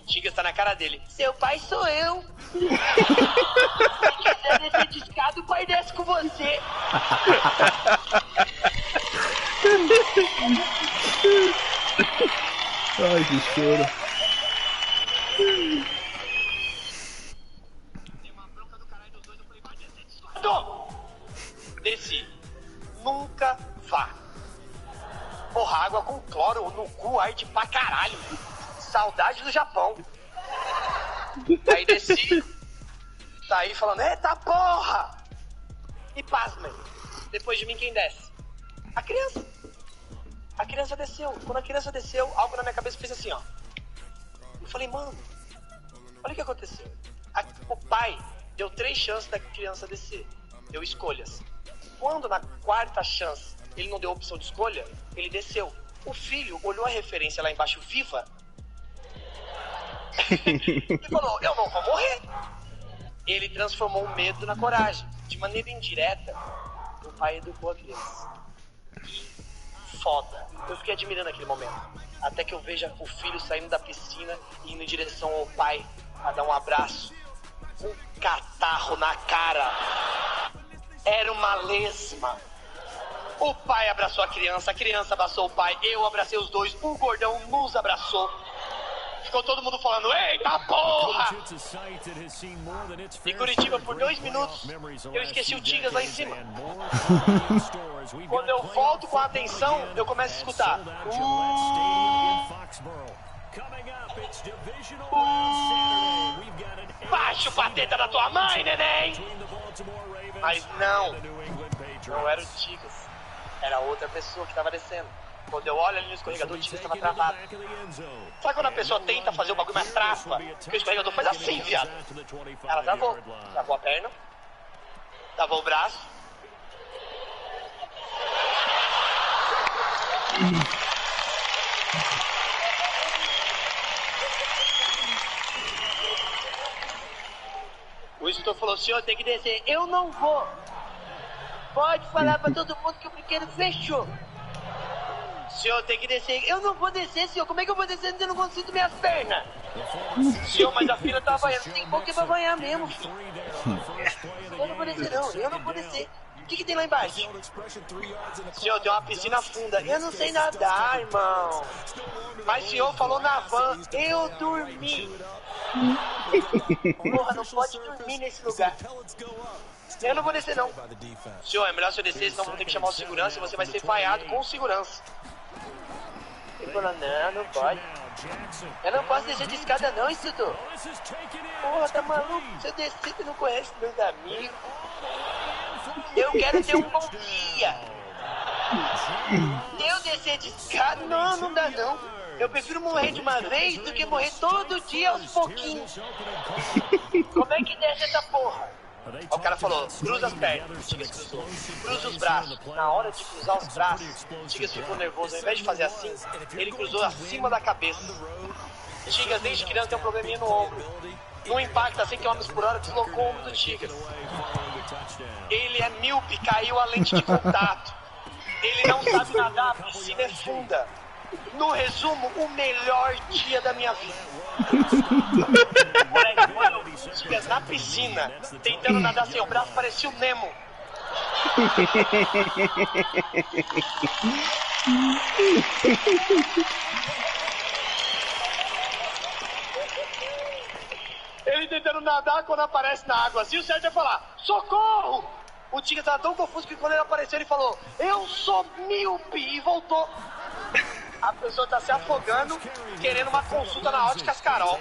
Tigas tá na cara dele. Seu pai sou eu. Se quiser descer de escada, o pai desce com você. Ai, que choro. Dei uma bronca do caralho dos dois, eu falei, vai descer de escada. Desci. Nunca vá. Porra, água com cloro no cu, arde pra caralho. Saudade do Japão. Aí desci. Tá aí falando, eita porra! E pasmem. Depois de mim, quem desce? A criança. A criança desceu. Quando a criança desceu, algo na minha cabeça fez assim, ó. Eu falei, mano, olha o que aconteceu. O pai deu 3 chances da criança descer. Deu escolhas. Quando na 4ª chance ele não deu opção de escolha, ele desceu. O filho olhou a referência lá embaixo, viva, e falou, eu não vou morrer. Ele transformou o medo na coragem. De maneira indireta, o pai educou a criança. Que foda. Eu fiquei admirando aquele momento. Até que eu veja o filho saindo da piscina e indo em direção ao pai a dar um abraço. Um catarro na cara. Era uma lesma. O pai abraçou a criança abraçou o pai, eu abracei os dois, o gordão nos abraçou. Ficou todo mundo falando, eita porra! Em Curitiba, por 2 minutos, eu esqueci o Tigas lá em cima. Quando eu volto com a atenção, eu começo a escutar. Baixa o pateta da tua mãe, neném! Mas não era o Tigas. Era outra pessoa que estava descendo. Quando eu olho ali no escorregador, o Tigas estava travado. Sabe quando a pessoa tenta fazer o bagulho mais trava? Porque o escorregador faz assim, viado. Ela travou. Travou a perna. Travou o braço. O instrutor falou, senhor, tem que descer. Eu não vou. Pode falar pra todo mundo que o brinquedo fechou. Senhor, tem que descer. Eu não vou descer, senhor. Como é que eu vou descer se eu não consigo minhas pernas? Senhor, mas a fila tá vaiando. Tem pouco pra vaiar mesmo, filho. Eu não vou descer, não. Eu não vou descer. O que tem lá embaixo? Senhor, tem uma piscina funda. Eu não sei nadar, irmão. Mas o senhor falou na van. Eu dormi. Porra, não pode dormir nesse lugar. Eu não vou descer, não. Senhor, é melhor se eu descer, senão vou ter que chamar o segurança e você vai ser vaiado com o segurança. Ele falou, não pode. Eu não posso descer de escada, não, instrutor. Porra, tá maluco? Se eu descer, você não conhece meus amigos. Eu quero ter um bom dia. Se eu descer de escada, não dá, não. Eu prefiro morrer de uma vez do que morrer todo dia aos pouquinhos. Como é que desce essa porra? O cara falou, cruza as pernas, o Tigas cruzou. Cruza os braços. Na hora de cruzar os braços, o Tigas ficou nervoso. Ao invés de fazer assim, ele cruzou acima da cabeça. O Tigas, desde criança, tem um probleminha no ombro. No impacto a 100 km por hora, deslocou o ombro do Tigas. Ele é míope, caiu a lente de contato. Ele não sabe nadar, a piscina é funda. No resumo, o melhor dia da minha vida. Moleque, quando eu vi o Tigas na piscina, tentando nadar sem o braço, parecia o Nemo. Ele tentando nadar quando aparece na água assim, o certo é falar, socorro! O Tigas estava tão confuso que quando ele apareceu, ele falou, eu sou míope, e voltou. A pessoa tá se afogando, querendo uma consulta na Óticas Carol.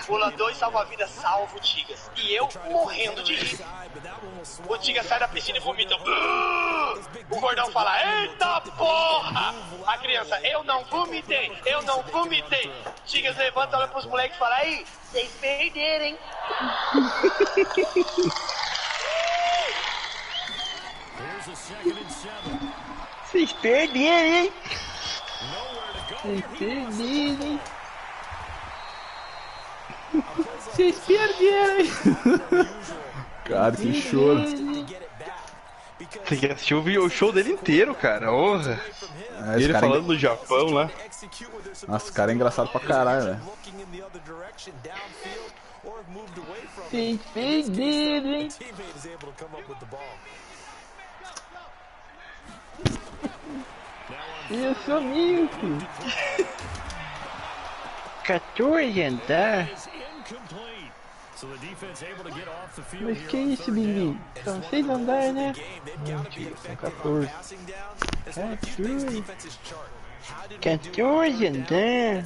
Pulador e salva-vidas salva o Tigas. E eu morrendo de rir. O Tigas sai da piscina e vomita. O gordão fala, eita porra! A criança, eu não vomitei. Tigas levanta, olha pros moleques e fala, aí, vocês perderam, hein? Vocês perderam, hein? Vocês perderam, hein? Cara, que choro. Tem que assistir o show dele inteiro, cara. Porra. É, E ele falando do Japão lá. Nossa, esse cara é engraçado pra caralho, velho. Vocês perderam, hein? Eu sou meu, filho. 14 andar. Mas que isso, Bibi? São 6 andares, né? Mentira, são 14. 14 andar.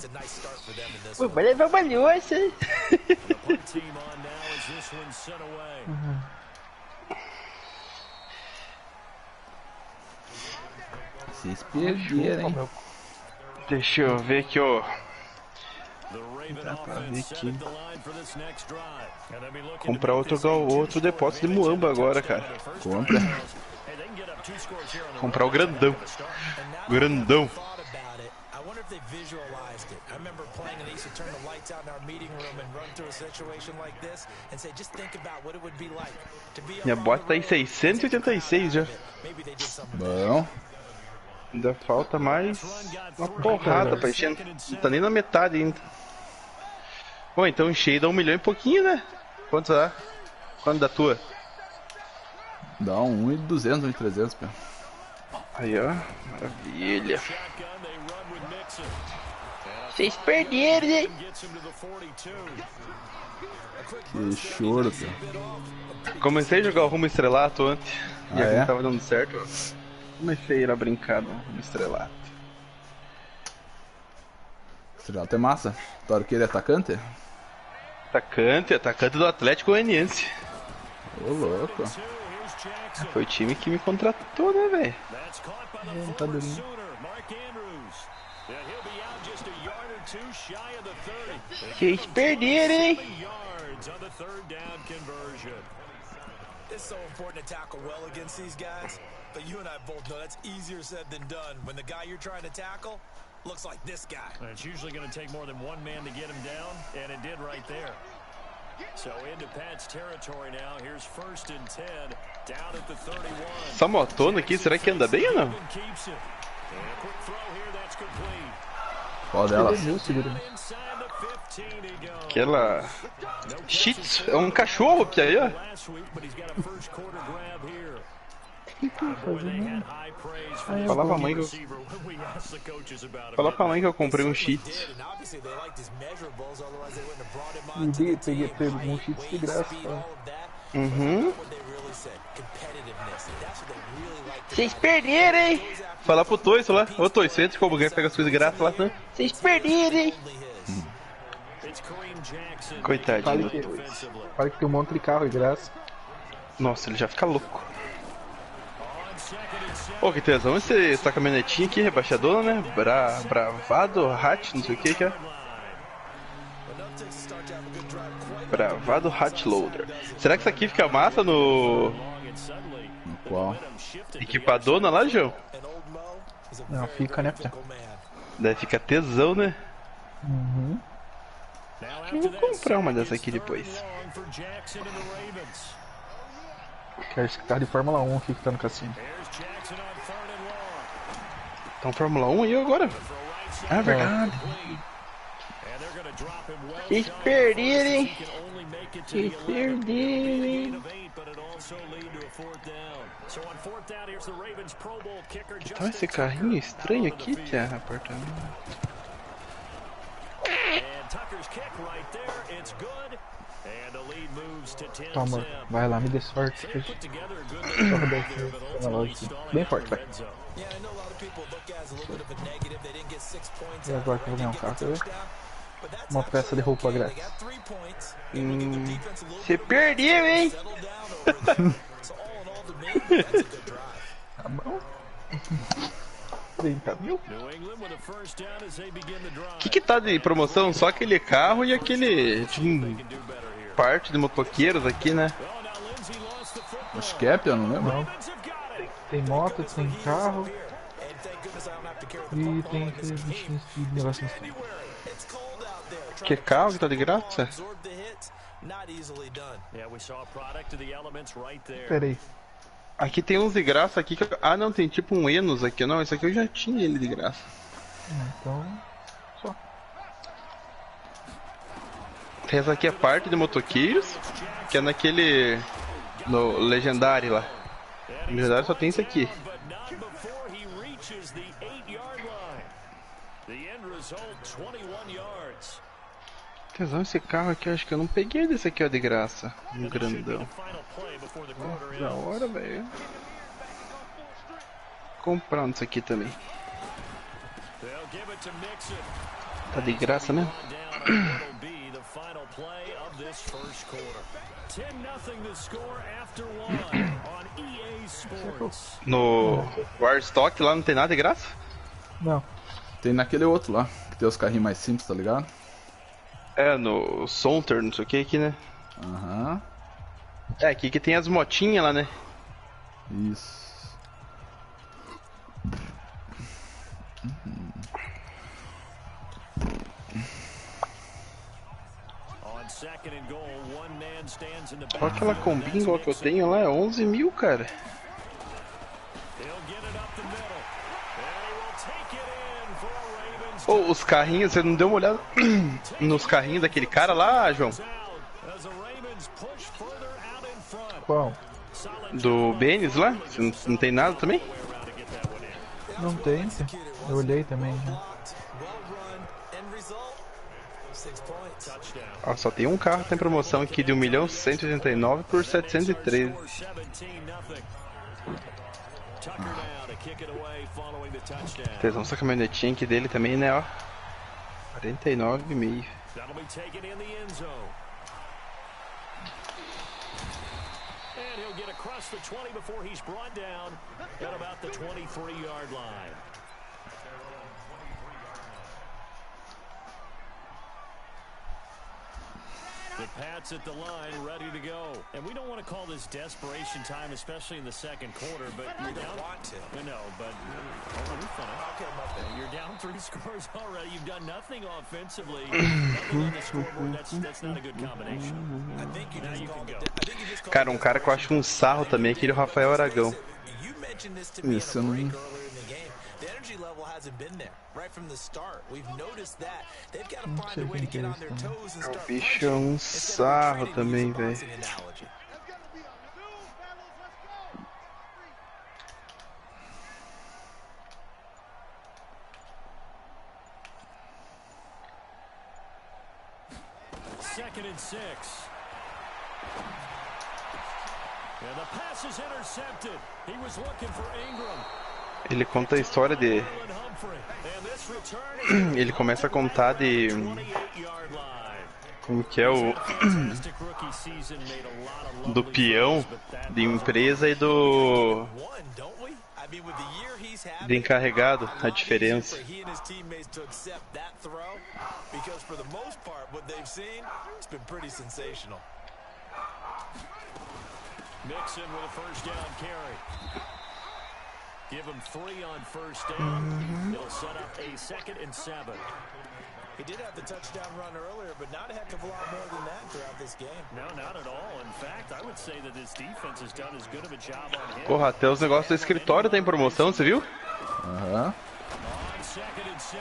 Pô, vai levar uma louça. Vocês perderam, hein? Deixa eu ver aqui, ó. Dá pra ver aqui. Comprar outro depósito de muamba agora, cara. Compra. Comprar o grandão. Grandão. Minha bota tá em 686 já. Bom. Ainda falta mais uma porrada pra encher. Não tá nem na metade ainda. Pô, então enchei dá 1 milhão e pouquinho, né? Quanto dá? Quanto da tua? Dá 1.200, 1.300, pô. Aí, ó. Maravilha. Vocês perderam, hein? Que choro, pô. Comecei a jogar o rumo estrelato ontem. E aqui é? não tava dando certo, ó. Comecei a brincar no estrelato. Estrelato é massa. Tu era o que? Ele é atacante? Atacante do Atlético Goianiense. Ô, louco. Foi o time que me contratou, né, velho? Não tá dormindo. Vocês perderam, hein? It's so important to tackle well against these guys, but you and I both know that's easier said than done when the guy you're trying to tackle looks like this guy. And it's usually going to take more than one man to get him down, and it did right there. So into Pat's territory now. Here's 1st and 10, down at the 31. Essa motona aqui, será que anda bem ou não? Qual delas? Aquela... Shih Tzu, é um cachorro que aí, ó. Que tá fazendo? Fala pra mãe que eu... Fala pra mãe que eu comprei um Shih Tzu. Peguei um Shih Tzu de graça, cara. Uhum. Vocês perderam, hein? Falar pro Toiço lá. Ô Toiço, entra como ganha, pega as coisas de graça lá, né? Vocês perderam, hein? Coitadinho. Fala que tem um monte de carro de graça. Nossa, ele já fica louco. Pô, que tesão essa caminhonetinha aqui, rebaixadona, né? Bravado, Hatch, não sei o que é. Bravado Hatch Loader. Será que isso aqui fica massa no... Qual? Equipadona lá, João? Não, fica, né, Pia? Deve ficar tesão, né? Uhum. Acho que eu vou comprar uma dessa aqui depois. Quero esse carro de Fórmula 1 aqui que tá no cassino. Então Fórmula 1 aí agora? Ah, verdade. Vocês perderam, hein? Vocês perderam, hein? Então esse carrinho estranho aqui, tia, apartamento. Tá, amor, vai lá, me dê sorte. Só rodar aqui na loja aqui. Bem forte, vai. E agora que eu vou ganhar um carro, quer ver? Uma peça de roupa grátis. Você perdeu, hein? Tá bom. 30 mil? Que tá de promoção? Só aquele carro e aquele... parte de motoqueiros aqui, né? Acho que é, eu não lembro. Não. Tem moto, tem carro. E tem aquele bichinho de negócio assim. Que carro que tá de graça? Pera aí. Aqui tem uns de graça aqui que... Ah, não, tem tipo um Enos aqui. Não, esse aqui eu já tinha ele de graça. Então, só. Essa aqui é parte de motoqueiros, que é naquele... No Legendário lá. No Legendário só tem esse aqui. Tesão, esse carro aqui, eu acho que eu não peguei desse aqui, ó, de graça. Um grandão. Da hora, velho. Comprando isso aqui também. Tá de graça mesmo? No Warstock lá não tem nada de graça? Não. Tem naquele outro lá, que tem os carrinhos mais simples, tá ligado? É, no Sonter, não sei o que aqui, né? Aham. É, aqui que tem as motinhas lá, né? Isso. Olha aquela Kombi igual que eu tenho lá, é 11 mil, cara. Oh, os carrinhos, você não deu uma olhada nos carrinhos daquele cara lá, João? Qual? Do Benes lá? Você não tem nada também? Não tem. Eu olhei também já. Ó, só tem um carro que tem promoção aqui de 1.189.000 por 713. Tesão, essa caminhonetinha aqui dele também, né, ó. 49,5. And he'll get across the 20 before he's brought down at about the 23-yard line. The Pats at the line, ready to go. And we don't want to call this desperation time, especially in the second quarter, but you're down. I know, but you're down 3 scores already. You've done nothing offensively. Nothing on the scoreboard. That's not a good combination. I think you can go. Cara, um cara que eu acho um sarro também é aquele Rafael Aragão. Isso eu não... The energy level hasn't been there right from the start. We've noticed that. They've got to find a way to get on their toes and start. O bicho é um sarro também, velho. Second and 6. And the pass is intercepted. He was looking for Ingram. Ele conta a história de... Ele começa a contar de... Como que é o... Do peão de empresa e do... De encarregado, a diferença. Mixon with a first down carry. Give him 3 on first down. It'll set up a 2nd and 7. He did have the touchdown run earlier, but not a heck of a lot more than that throughout this game. No, not at all. In fact, I would say that this defense has done as good of a job on him. Porra, até os negócios do escritório tem promoção, você viu? Aham. On 2nd and 7.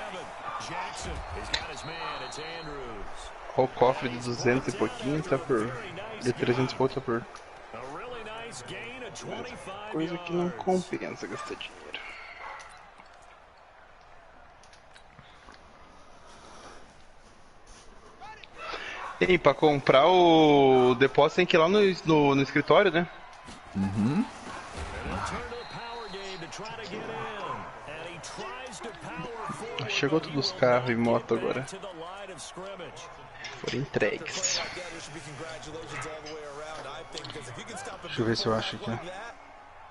Jackson has got his man. It's Andrews. Olha o cofre de 200 e pouquinho, tá por... De 300 e pouco tá por... A really nice gain of 25 Coisa que não compensa gastar dinheiro. E pra comprar o depósito tem que ir lá no escritório, né? Uhum. Chegou todos os carros e moto agora. Foram entregues. Deixa eu ver se eu acho aqui.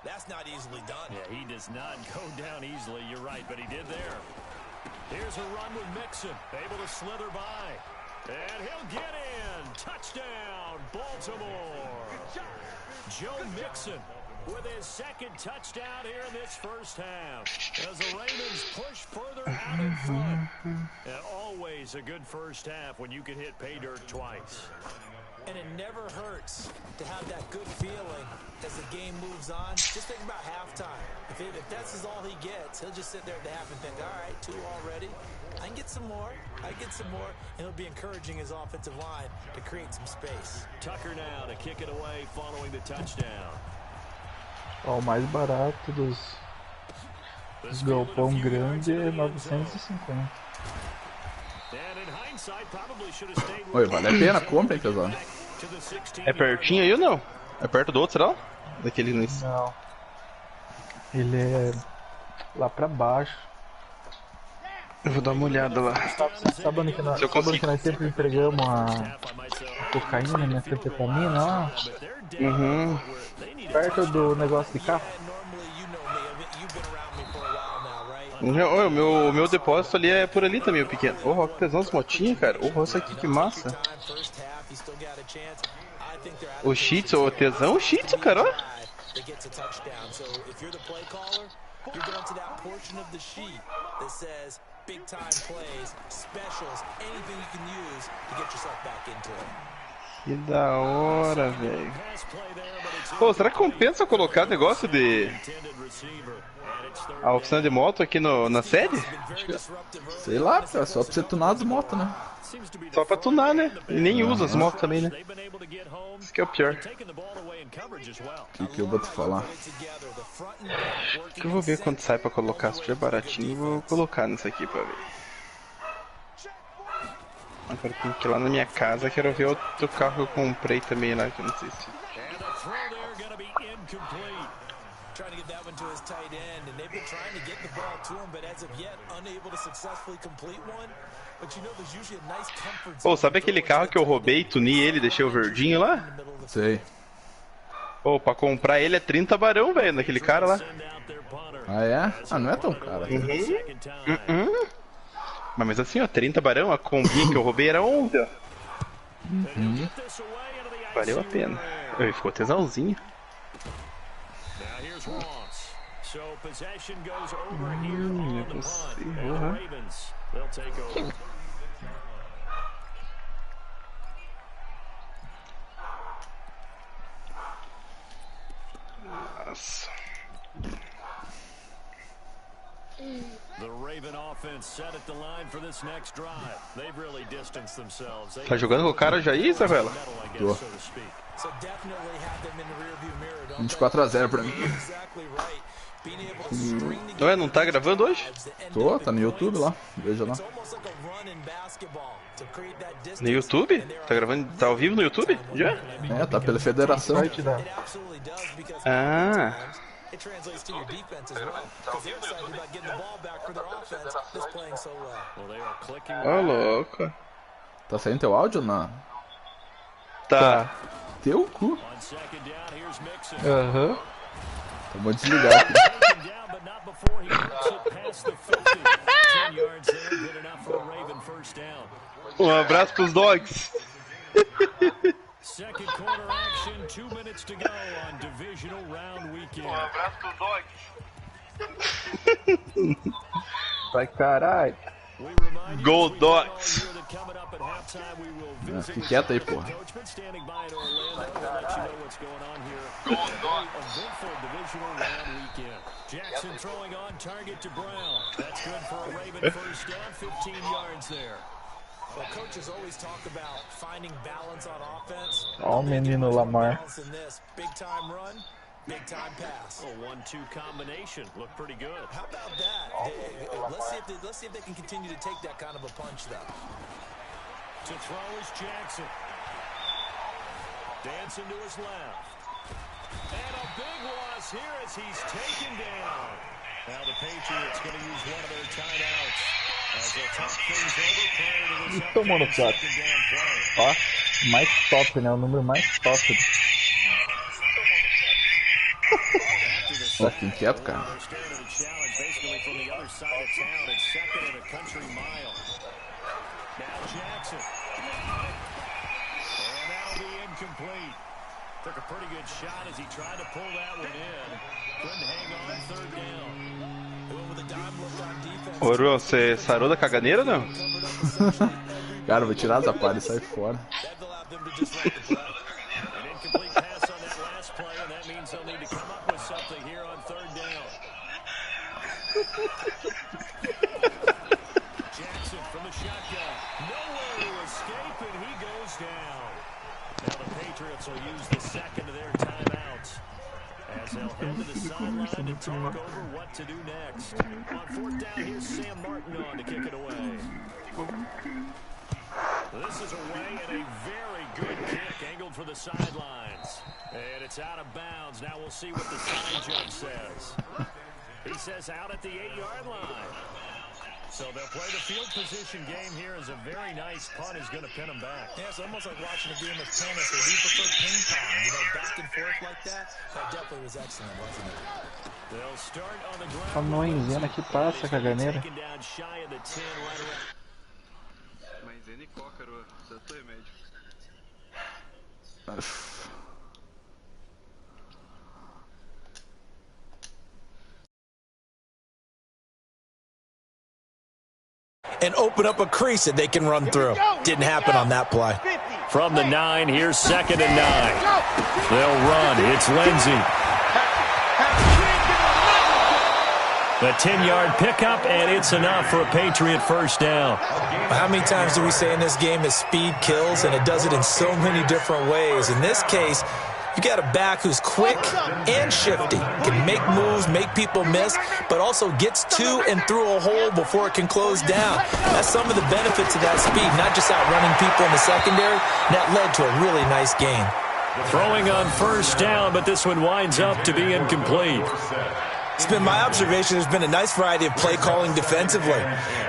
That's not easily done. Yeah, he does not go down easily. You're right, but he did there. Here's a run with Mixon, able to slither by. And he'll get in. Touchdown, Baltimore. Joe Mixon with his 2nd touchdown here in this first half. As the Ravens push further out in front. And always a good first half when you can hit pay dirt twice. And it never hurts to have that good feeling as the game moves on. Just think about halftime. If that's all he gets, he'll just sit there at the half and think, all right, 2 already. I can get some more. And he'll be encouraging his offensive line to create some space. Tucker now to kick it away following the touchdown. Ó, o mais barato dos galpão grande é 950. Oi, vale a pena, compra, hein, pessoal? É pertinho aí ou não? É perto do outro, será? Daquele início. Não. Ele é lá pra baixo. Eu vou dar uma olhada lá. Sabe onde que nós sempre entregamos a cocaína, né? Fpfa lá? Uhum. Perto do negócio de carro. O meu depósito ali é por ali também, o pequeno. Oh, que tesão as motinhas, cara. Oh, isso aqui que massa. O Shitsu, o tesão, o Shitsu, cara, ó. Que da hora, velho. Pô, será que compensa colocar negócio de... a oficina de moto aqui na sede? Sei lá, cara, só pra você tunar as motos, né? Só pra tunar, né? E nem usa as motos também, né? Isso que é o pior. O que eu vou te falar? Que eu vou ver quanto sai pra colocar. Se tiver baratinho, eu vou colocar nisso aqui pra ver. Agora tem que ir lá na minha casa, quero ver outro carro que eu comprei também lá, que eu não sei se... Pô, sabe aquele carro que eu roubei, tuni ele e deixei o verdinho lá? Sei. Pô, pra comprar ele é 30 barão, velho, naquele cara lá. Ah, é? Ah, não é tão caro. Mas assim, ó, 30 barão, a combinha que eu roubei era 11, ó. Valeu a pena. Ui, ficou tesãozinho. É possível, Nossa. Tá jogando com o cara já aí, Isabela? Tô. 24-0 pra mim. Ué, não tá gravando hoje? Tô, tá no YouTube lá. Veja lá. No YouTube? Tá gravando, tá ao vivo no YouTube? Já? É, tá pela federação. Ah. Ó, louco. Tá saindo teu áudio ou não? Tá. Teu cu. Aham. Então vou desligar aqui. Um abraço pros dogs. Second quarter action, 2 minutes to go on divisional round weekend. Abraço pros dogs. Vai caralho. Go Dogs. Fique quieto aí, porra. Jackson throwing on target to Brown. That's good for a Raven first down, 15 yards there. Well, coaches always talk about finding balance on offense. Ó o menino Lamar. Big time run, big time pass. A 1-2 combination looked pretty good. How about that? Let's see if they can continue to take that kind of a punch, though. To throw is Jackson. Dancing to his left. And a big loss here as he's taken down. Now the Patriots going to use one of their timeouts as they talk things over prior to this Tomou no plato. Ó, mais top, né? O número mais top. Ó, fique quieto, cara. Took a pretty good shot as he tried to pull that one in. Couldn't hang on third down. Waruam, você sarou da caganeira ou não? Cara, vou tirar essa palha e sair fora. them to disrupt the play. An incomplete pass on that last play, and that means they'll need to come up with something here on third down. Jackson from the shotgun. Nowhere to escape, and he goes down. Now the Patriots will use the second of their timeouts as they'll head to the sideline to talk over what to do next. On fourth down, here's Sam Martin on to kick it away. This is away and a very good kick angled for the sidelines. And it's out of bounds. Now we'll see what the side judge says. He says out at the 8-yard line. So they'll play the field position game here as a very nice punt is going to pin them back. Yeah, it's almost like watching a game of tennis where we prefer ping pong, you know, back and forth like that. That definitely was excellent, wasn't it? They'll start on the ground. A mãezinha que passa, caganeira. Maisena e cócaro, tanto remédio. And open up a crease that they can run through. Didn't happen on that play. From the 9, here's 2nd and 9. They'll run. It's Lindsey. A 10-yard pickup, and it's enough for a Patriot first down. How many times do we say in this game that speed kills, and it does it in so many different ways? In this case, you got a back who's quick and shifty, can make moves, make people miss, but also gets to and through a hole before it can close down. That's some of the benefits of that speed, not just outrunning people in the secondary. That led to a really nice gain. Throwing on first down, but this one winds up to be incomplete. It's been my observation there's been a nice variety of play calling defensively.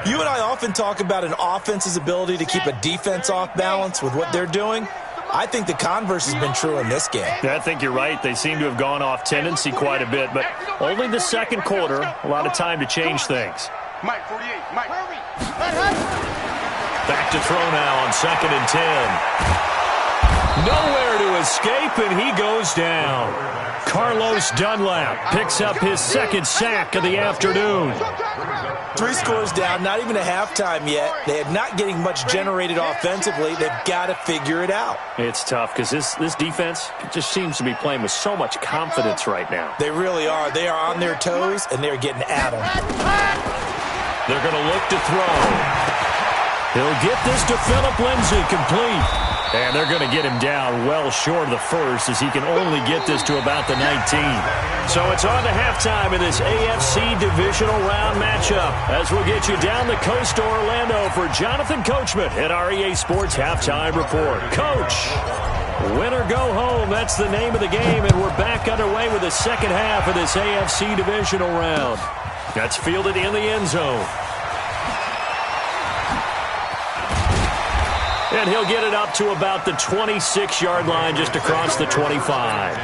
You and I often talk about an offense's ability to keep a defense off balance with what they're doing. I think the converse has been true in this game. I think you're right. They seem to have gone off tendency quite a bit, but only the second quarter, a lot of time to change things. Mike, 48, Mike. Back to throw now on 2nd and 10. Nowhere to escape, and he goes down. Carlos Dunlap picks up his second sack of the afternoon. 3 scores down, not even a halftime yet. They are not getting much generated offensively. They've got to figure it out. It's tough because this defense just seems to be playing with so much confidence right now. They really are. They are on their toes, and they're getting at them. They're going to look to throw. He'll get this to Phillip Lindsay complete. And they're going to get him down well short of the first as he can only get this to about the 19. So it's on to halftime in this AFC divisional round matchup as we'll get you down the coast to Orlando for Jonathan Coachman at our EA Sports Halftime Report. Coach, win or go home, that's the name of the game, and we're back underway with the second half of this AFC divisional round. That's fielded in the end zone. And he'll get it up to about the 26-yard line just across the 25.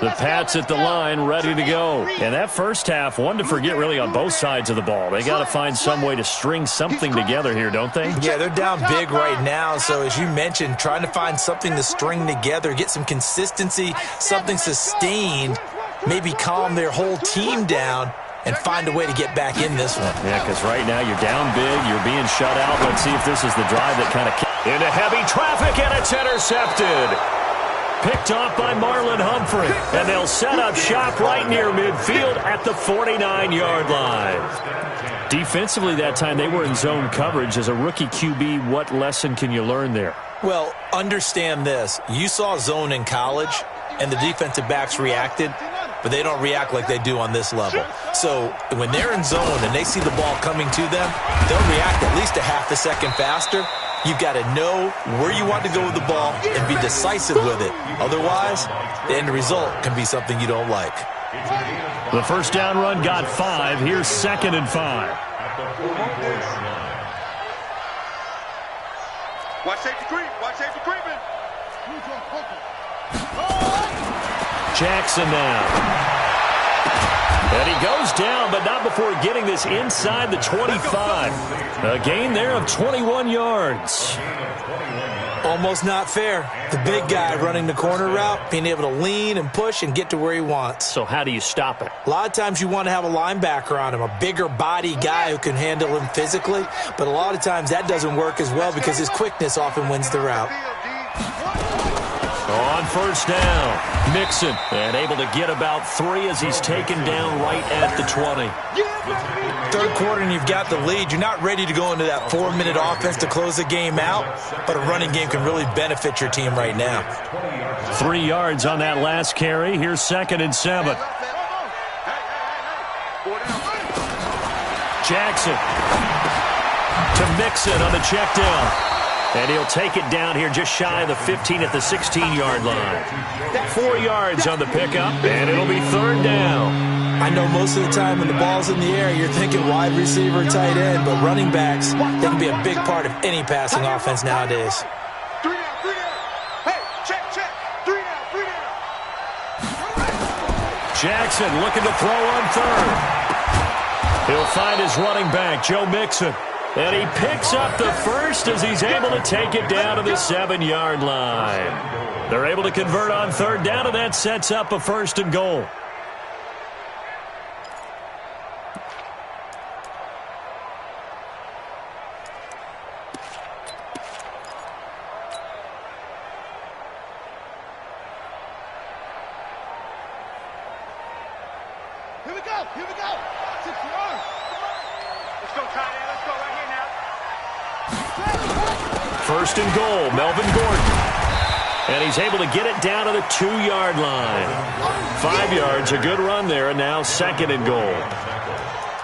The Pats at the line, ready to go. And that first half, one to forget really on both sides of the ball. They got to find some way to string something together here, don't they? Yeah, they're down big right now. So as you mentioned, trying to find something to string together, get some consistency, something sustained, maybe calm their whole team down and find a way to get back in this one. Yeah, because right now you're down big, you're being shut out. Let's see if this is the drive that kind of into heavy traffic, and it's intercepted. Picked off by Marlon Humphrey, and they'll set up shop right near midfield at the 49-yard line. Defensively that time, they were in zone coverage. As a rookie QB, what lesson can you learn there? Well, understand this. You saw zone in college, and the defensive backs reacted, but they don't react like they do on this level. So when they're in zone and they see the ball coming to them, they'll react at least a half a second faster. You've got to know where you want to go with the ball and be decisive with it. Otherwise, the end result can be something you don't like. The first down run got 5. Here's 2nd and 5. Watch safety creep. Watch safety creeping. Jackson now. And he goes down, but not before getting this inside the 25. A gain there of 21 yards. Almost not fair. The big guy running the corner route, being able to lean and push and get to where he wants. So how do you stop it? A lot of times you want to have a linebacker on him, a bigger body guy who can handle him physically, but a lot of times that doesn't work as well because his quickness often wins the route. On first down, Mixon, and able to get about 3 as he's taken down right at the 20. Third quarter and you've got the lead. You're not ready to go into that 4-minute offense to close the game out, but a running game can really benefit your team right now. 3 yards on that last carry. Here's 2nd and 7. Jackson to Mixon on the check down. And he'll take it down here just shy of the 15 at the 16-yard line. 4 yards on the pickup, and it'll be 3rd down. I know most of the time when the ball's in the air, you're thinking wide receiver, tight end, but running backs, they can be a big part of any passing offense nowadays. 3 down, 3 down. Hey, check. 3 down, 3 down. Jackson looking to throw on 3rd. He'll find his running back, Joe Mixon. And he picks up the 1st as he's able to take it down to the 7-yard line. They're able to convert on 3rd down, and that sets up a 1st and goal. Here we go. 6 yards. Let's go, tight end. Let's go right here now. 1st and goal, Melvin Gordon. And he's able to get it down to the 2-yard line. 5 yards, a good run there, and now 2nd and goal.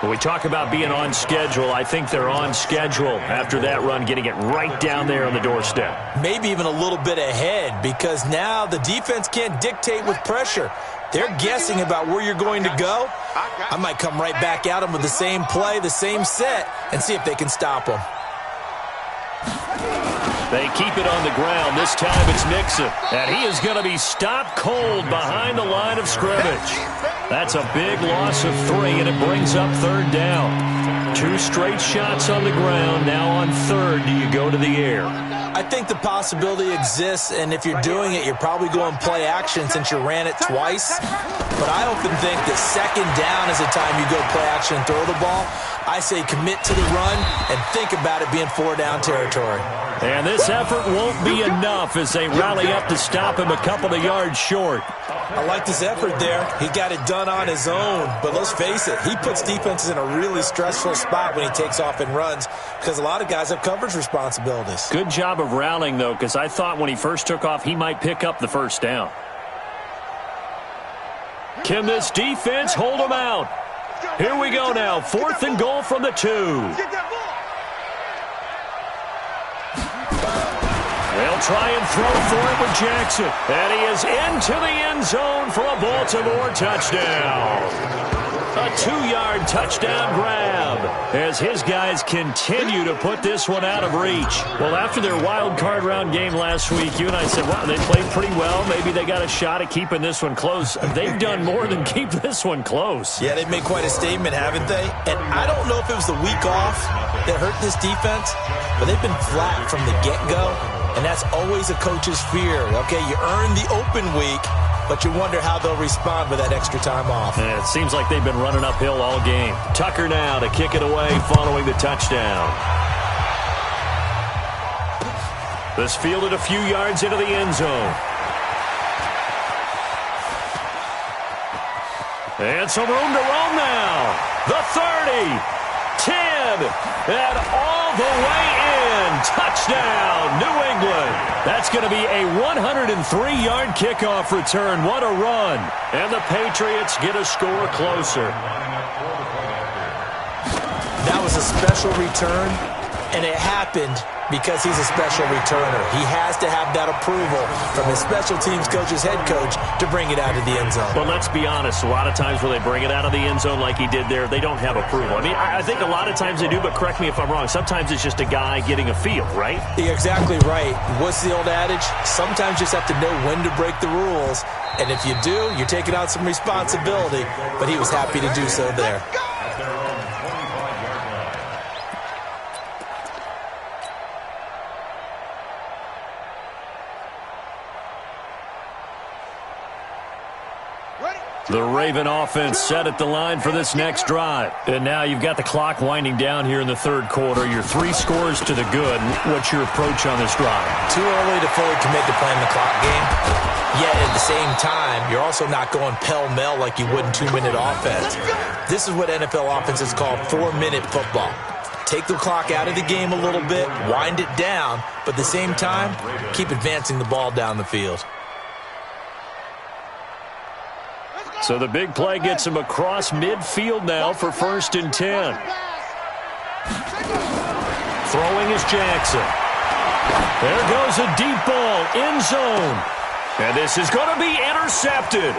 When we talk about being on schedule, I think they're on schedule after that run, getting it right down there on the doorstep. Maybe even a little bit ahead because now the defense can't dictate with pressure. They're guessing about where you're going to go. I might come right back at them with the same play, the same set, and see if they can stop them. They keep it on the ground. This time it's Mixon. And he is going to be stopped cold behind the line of scrimmage. That's a big loss of 3, and it brings up 3rd down. 2 straight shots on the ground. Now on 3rd, do you go to the air? I think the possibility exists, and if you're doing it, you're probably going play action since you ran it twice. But I often think that 2nd down is the time you go play action and throw the ball. I say commit to the run and think about it being 4-down territory. And this effort won't be enough as they rally up to stop him a couple of yards short. I like this effort there. He got it done on his own. But let's face it, he puts defenses in a really stressful spot when he takes off and runs because a lot of guys have coverage responsibilities. Good job of rallying, though, because I thought when he first took off, he might pick up the 1st down. Can this defense hold him out? Here we go now. 4th and goal from the 2. They'll try and throw for it with Jackson. And he is into the end zone for a Baltimore touchdown. A 2-yard touchdown grab as his guys continue to put this one out of reach. Well, after their wild card round game last week, you and I said, well, they played pretty well. Maybe they got a shot at keeping this one close. They've done more than keep this one close. Yeah, they've made quite a statement, haven't they? And I don't know if it was the week off that hurt this defense, but they've been flat from the get-go, and that's always a coach's fear. Okay, you earn the open week, but you wonder how they'll respond with that extra time off. And it seems like they've been running uphill all game. Tucker now to kick it away following the touchdown. This fielded a few yards into the end zone. And some room to roam now. The 30, 10, and all the way in. Touchdown, New England. That's going to be a 103-yard kickoff return. What a run. And the Patriots get a score closer. That was a special return, and it happened because he's a special returner. He has to have that approval from his special teams coach's head coach to bring it out of the end zone. Well, let's be honest. A lot of times when they bring it out of the end zone like he did there, they don't have approval. I mean, I think a lot of times they do, but correct me if I'm wrong. Sometimes it's just a guy getting a feel, right? You're exactly right. What's the old adage? Sometimes you just have to know when to break the rules. And if you do, you're taking on some responsibility. But he was happy to do so there. The Raven offense set at the line for this next drive. And now you've got the clock winding down here in the third quarter. You're 3 scores to the good. What's your approach on this drive? Too early to fully commit to playing the clock game. Yet at the same time, you're also not going pell-mell like you would in 2-minute offense. This is what NFL offenses call 4-minute football. Take the clock out of the game a little bit, wind it down, but at the same time, keep advancing the ball down the field. So the big play gets him across midfield now for 1st and 10. Throwing is Jackson. There goes a deep ball, end zone. And this is going to be intercepted.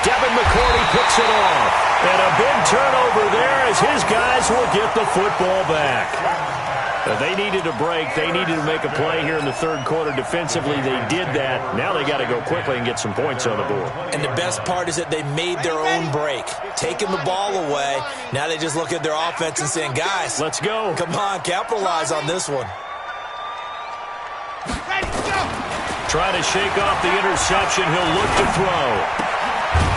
Devin McCourty picks it off. And a big turnover there as his guys will get the football back. They needed a break. They needed to make a play here in the third quarter. Defensively, they did that. Now they got to go quickly and get some points on the board. And the best part is that they made their own break. Taking the ball away. Now they just look at their offense and saying, guys, let's go. Come on, capitalize on this one. Trying to shake off the interception. He'll look to throw.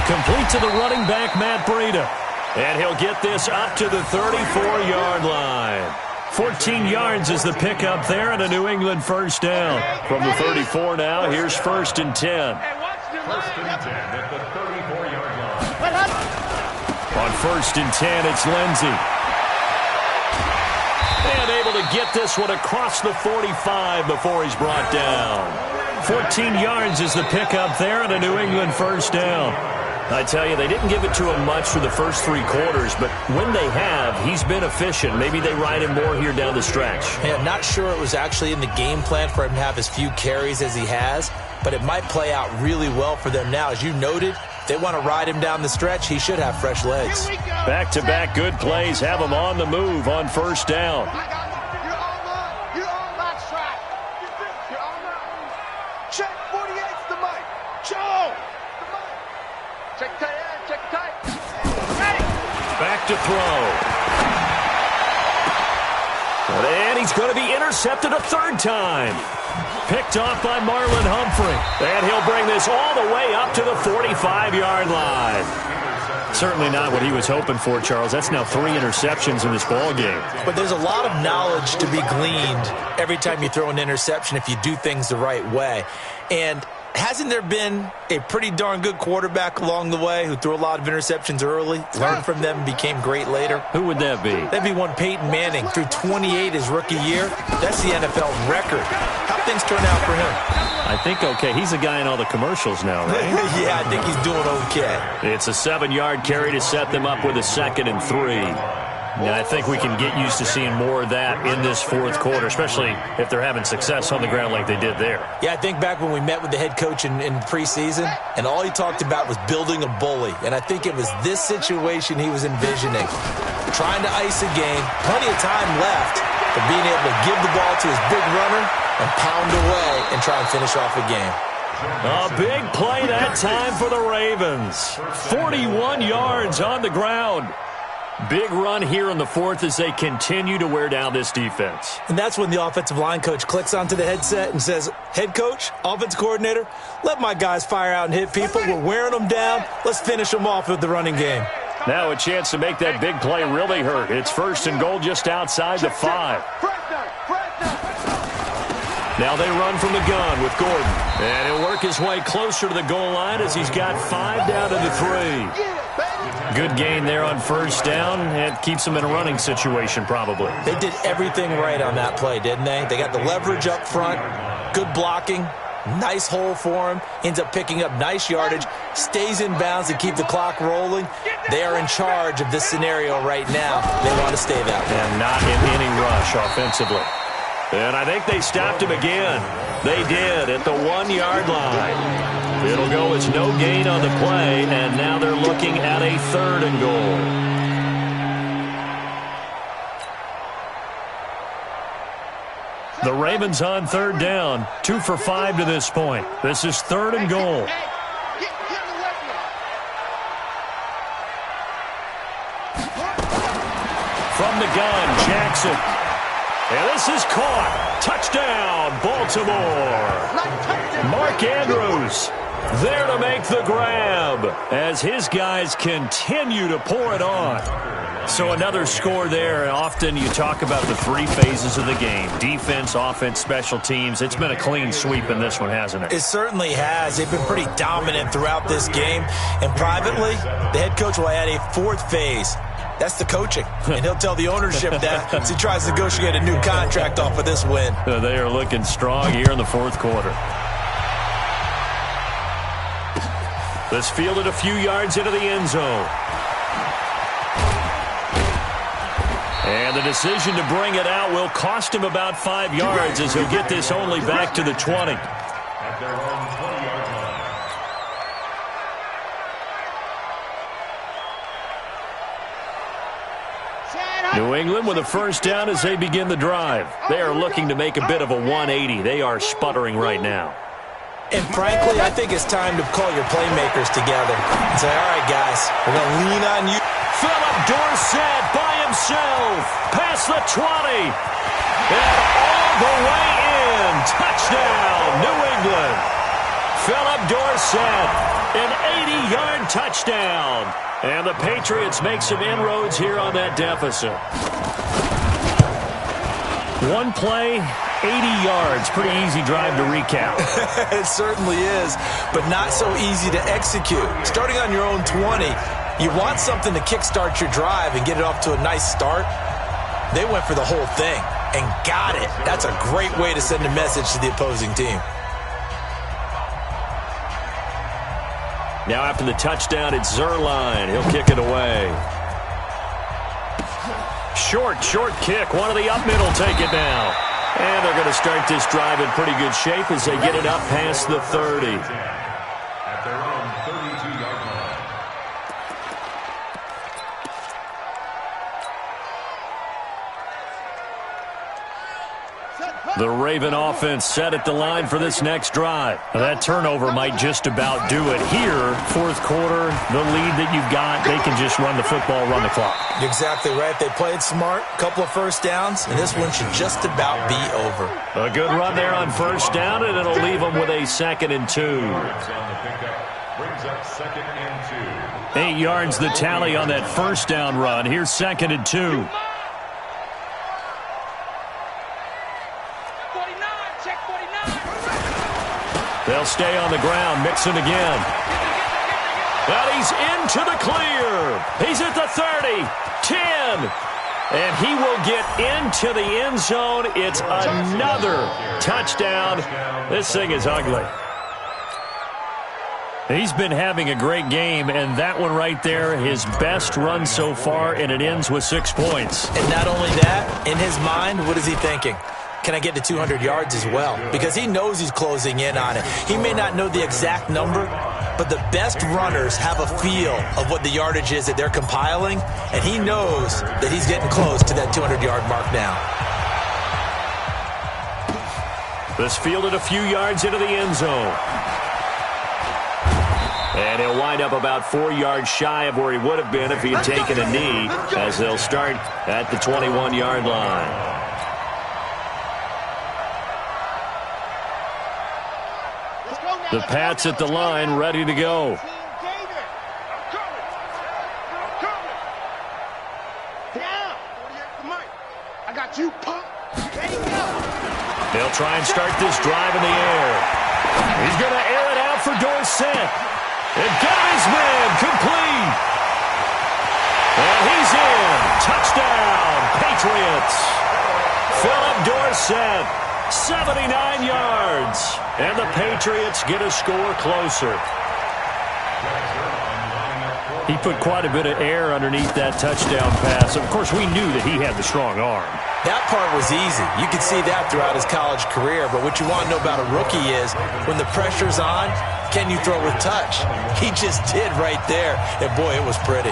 Complete to the running back, Matt Breida. And he'll get this up to the 34-yard line. 14 yards is the pickup there and a New England first down. From the 34 now, here's 1st and 10. First and 10 at the 34-yard line. On 1st and 10, it's Lindsey. And able to get this one across the 45 before he's brought down. 14 yards is the pickup there and a New England first down. I tell you, they didn't give it to him much for the first 3 quarters, but when they have, he's been efficient. Maybe they ride him more here down the stretch. Yeah, not sure it was actually in the game plan for him to have as few carries as he has, but it might play out really well for them now. As you noted, if they want to ride him down the stretch, he should have fresh legs. Back-to-back good plays have him on the move on first down. You're on my track. You're on my... Check 48's the mic. Joe! Check tight end, check tight. Ready. Back to throw. And he's going to be intercepted a 3rd time. Picked off by Marlon Humphrey. And he'll bring this all the way up to the 45-yard line. Certainly not what he was hoping for, Charles. That's now 3 interceptions in this ball game. But there's a lot of knowledge to be gleaned every time you throw an interception if you do things the right way. And hasn't there been a pretty darn good quarterback along the way who threw a lot of interceptions early, learned from them, and became great later? Who would that be? That'd be one Peyton Manning, threw 28 his rookie year. That's the NFL record. How things turn out for him? I think okay. He's a guy in all the commercials now, right? Yeah, I think he's doing okay. It's a 7-yard carry to set them up with a 2nd and 3. Now, I think we can get used to seeing more of that in this 4th quarter, especially if they're having success on the ground like they did there. Yeah, I think back when we met with the head coach in preseason, and all he talked about was building a bully. And I think it was this situation he was envisioning. Trying to ice a game, plenty of time left, but being able to give the ball to his big runner and pound away and try and finish off a game. A big play that time for the Ravens. 41 yards on the ground. Big run here in the 4th as they continue to wear down this defense. And that's when the offensive line coach clicks onto the headset and says, head coach, offense coordinator, let my guys fire out and hit people. We're wearing them down. Let's finish them off with the running game. Now a chance to make that big play really hurt. It's 1st and goal just outside the 5. Now they run from the gun with Gordon. And he'll work his way closer to the goal line as he's got 5 down to the 3. Good gain there on first down. It keeps them in a running situation probably. They did everything right on that play, didn't they? They got the leverage up front, good blocking, nice hole for him, ends up picking up nice yardage, stays in bounds to keep the clock rolling. They are in charge of this scenario right now. They want to stay that way. And not in any rush offensively. And I think they stopped him again. They did at the 1-yard line. It'll go as no gain on the play, and now they're looking at a 3rd and goal. The Ravens on 3rd down, 2 for 5 to this point. This is 3rd and goal. From the gun, Jackson. And this is caught. Touchdown, Baltimore. Mark Andrews There to make the grab as his guys continue to pour it on. So another score there. Often you talk about the three phases of the game: defense, offense, special teams. It's been a clean sweep in this one, hasn't it? It certainly has. They've been pretty dominant throughout this game. And privately, the head coach will add a fourth phase. That's the coaching. And he'll tell the ownership that as he tries to negotiate a new contract off of this win. They are looking strong here in the fourth quarter. This fielded a few yards into the end zone. And the decision to bring it out will cost him about 5 yards as he'll get this only back to the 20. At their own 20-yard line. New England with a first down as they begin the drive. They are looking to make a bit of a 180. They are sputtering right now. And frankly, I think it's time to call your playmakers together and say, all right, guys, we're going to lean on you. Philip Dorsett by himself, past the 20, and all the way in. Touchdown, New England. Philip Dorsett, an 80-yard touchdown. And the Patriots make some inroads here on that deficit. One play, 80 yards. Pretty easy drive to recap. It certainly is, but not so easy to execute. Starting on your own 20, you want something to kickstart your drive and get it off to a nice start. They went for the whole thing and got it. That's a great way to send a message to the opposing team. Now after the touchdown, it's Zerline. He'll kick it away. Short kick. One of the up middle take it down. And they're going to start this drive in pretty good shape as they get it up past the 30. At their own 32-yard line. The Raven offense set at the line for this next drive. Now that turnover might just about do it here. Fourth quarter, the lead that you've got, they can just run the football, run the clock. You're exactly right. They played smart, couple of first downs, and this one should just about be over. A good run there on first down, and it'll leave them with a 2nd and 2. Brings up 2nd and 2. 8 yards the tally on that first down run. Here's 2nd and 2. They'll stay on the ground. Mixon again. And he's into the clear. He's at the 30, 10. And he will get into the end zone. It's another touchdown. This thing is ugly. He's been having a great game, and that one right there, his best run so far, and it ends with 6 points. And not only that, in his mind, what is he thinking? Can I get to 200 yards as well? Because he knows he's closing in on it. He may not know the exact number, but the best runners have a feel of what the yardage is that they're compiling, and he knows that he's getting close to that 200-yard mark now. This fielded a few yards into the end zone. And he'll wind up about 4 yards shy of where he would have been if he had taken a knee, as they'll start at the 21-yard line. The Pats at the line, ready to go. They'll try and start this drive in the air. He's going to air it out for Dorsett. And got his man complete. And he's in. Touchdown, Patriots. Philip Dorsett, 79 yards. And the Patriots get a score closer. He put quite a bit of air underneath that touchdown pass. Of course, we knew that he had the strong arm. That part was easy. You could see that throughout his college career. But what you want to know about a rookie is when the pressure's on, can you throw with touch? He just did right there. And, boy, it was pretty.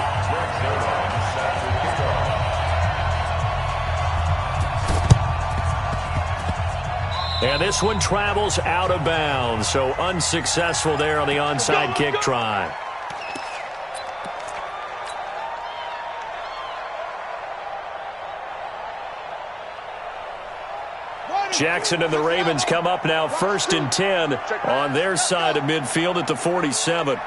And this one travels out of bounds. So unsuccessful there on the onside kick try. Jackson and the Ravens come up now 1st and 10 on their side of midfield at the 47.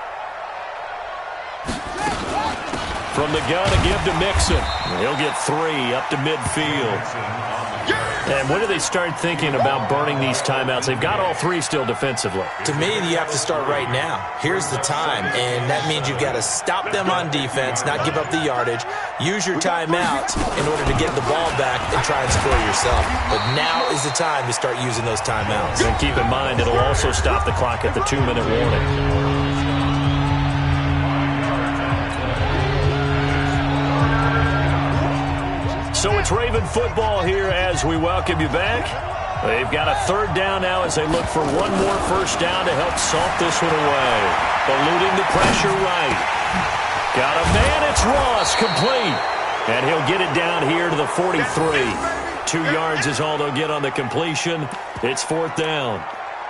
From the gun, a give to Mixon. He'll get 3 up to midfield. And when do they start thinking about burning these timeouts? They've got all 3 still defensively. To me, you have to start right now. Here's the time, and that means you've got to stop them on defense, not give up the yardage, use your timeout in order to get the ball back and try and score yourself. But now is the time to start using those timeouts. And keep in mind, it'll also stop the clock at the 2-minute warning. So it's Raven football here as we welcome you back. They've got a 3rd down now as they look for one more 1st down to help salt this one away. Eluding the pressure right. Got a man, it's Ross, complete. And he'll get it down here to the 43. 2 yards is all they'll get on the completion. It's 4th down.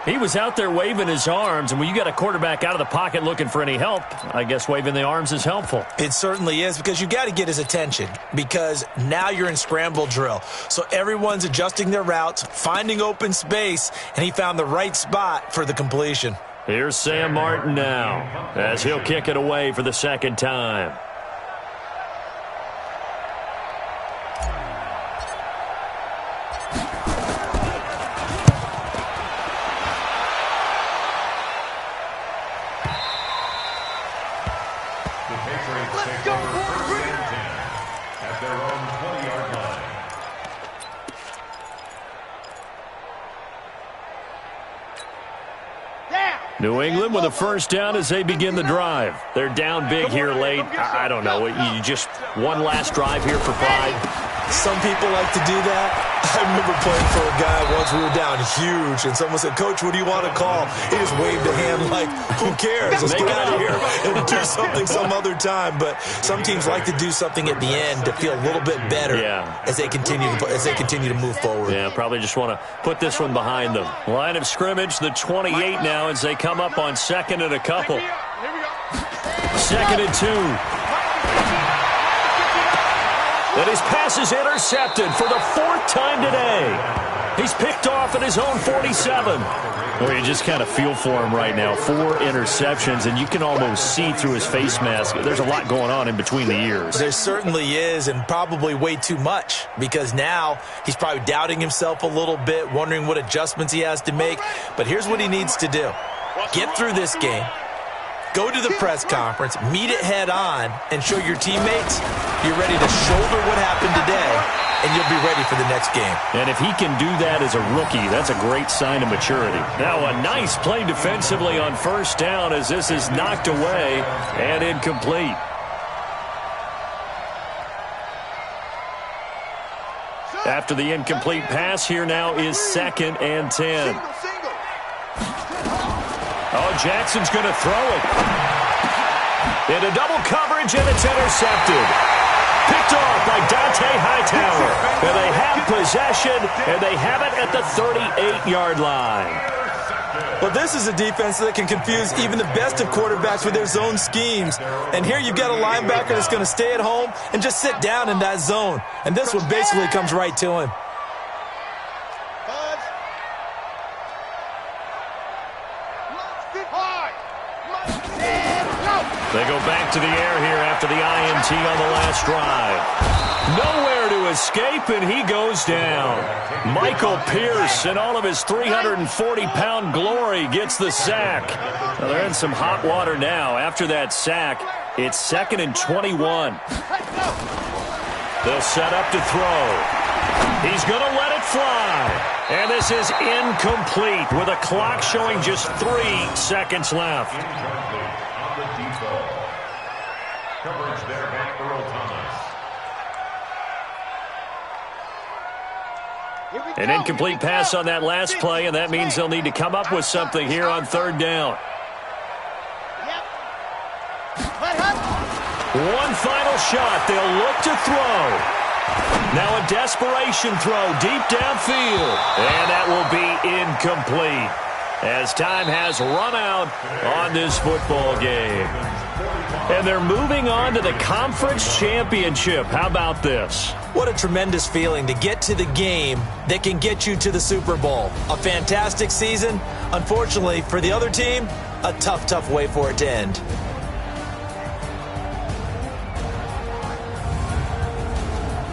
He was out there waving his arms, and when you got a quarterback out of the pocket looking for any help, I guess waving the arms is helpful. It certainly is, because you got to get his attention, because now you're in scramble drill. So everyone's adjusting their routes, finding open space, and he found the right spot for the completion. Here's Sam Martin now, as he'll kick it away for the 2nd time. New England with a 1st down as they begin the drive. They're down big here late. I don't know. You just one last drive here for pride. Some people like to do that. I remember playing for a guy once. We were down huge, and someone said, "Coach, what do you want to call?" He just waved a hand like, "Who cares? Let's get out of here and do something some other time." But some teams like to do something at the end to feel a little bit better as they continue to move forward. Yeah, probably just want to put this one behind them. Line of scrimmage, the 28 now as they come up on 2nd and a couple. 2nd and 2. And his pass is intercepted for the 4th time today. He's picked off at his own 47. Well, you just kind of feel for him right now. 4 interceptions, and you can almost see through his face mask. There's a lot going on in between the ears. There certainly is, and probably way too much, because now he's probably doubting himself a little bit, wondering what adjustments he has to make. But here's what he needs to do. Get through this game. Go to the press conference, meet it head on, and show your teammates you're ready to shoulder what happened today, and you'll be ready for the next game. And if he can do that as a rookie, that's a great sign of maturity. Now a nice play defensively on 1st down as this is knocked away and incomplete. After the incomplete pass, here now is 2nd and 10. Oh, Jackson's going to throw it. Into double coverage, and it's intercepted. Picked off by Dante Hightower. And they have possession, and they have it at the 38-yard line. Well, this is a defense that can confuse even the best of quarterbacks with their zone schemes. And here you've got a linebacker that's going to stay at home and just sit down in that zone. And this one basically comes right to him. They go back to the air here after the INT on the last drive. Nowhere to escape, and he goes down. Michael Pierce, in all of his 340-pound glory, gets the sack. Well, they're in some hot water now. After that sack, it's 2nd and 21. They'll set up to throw. He's going to let it fly. And this is incomplete with a clock showing just 3 seconds left. Coverage there by Earl Thomas. An incomplete pass on that last play, and that means they'll need to come up with something here on 3rd down. One final shot. They'll look to throw. Now a desperation throw deep downfield, and that will be incomplete as time has run out on this football game. And And they're moving on to the conference championship. How about this? What a tremendous feeling to get to the game that can get you to the Super Bowl. A fantastic season. Unfortunately, for the other team, a tough, tough way for it to end.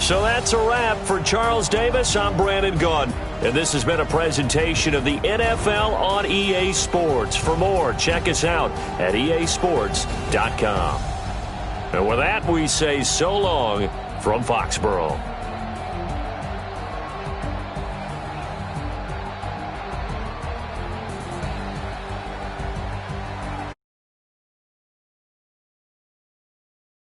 So that's a wrap. For Charles Davis, I'm Brandon Gunn. And this has been a presentation of the NFL on EA Sports. For more, check us out at easports.com. And with that, we say so long from Foxborough.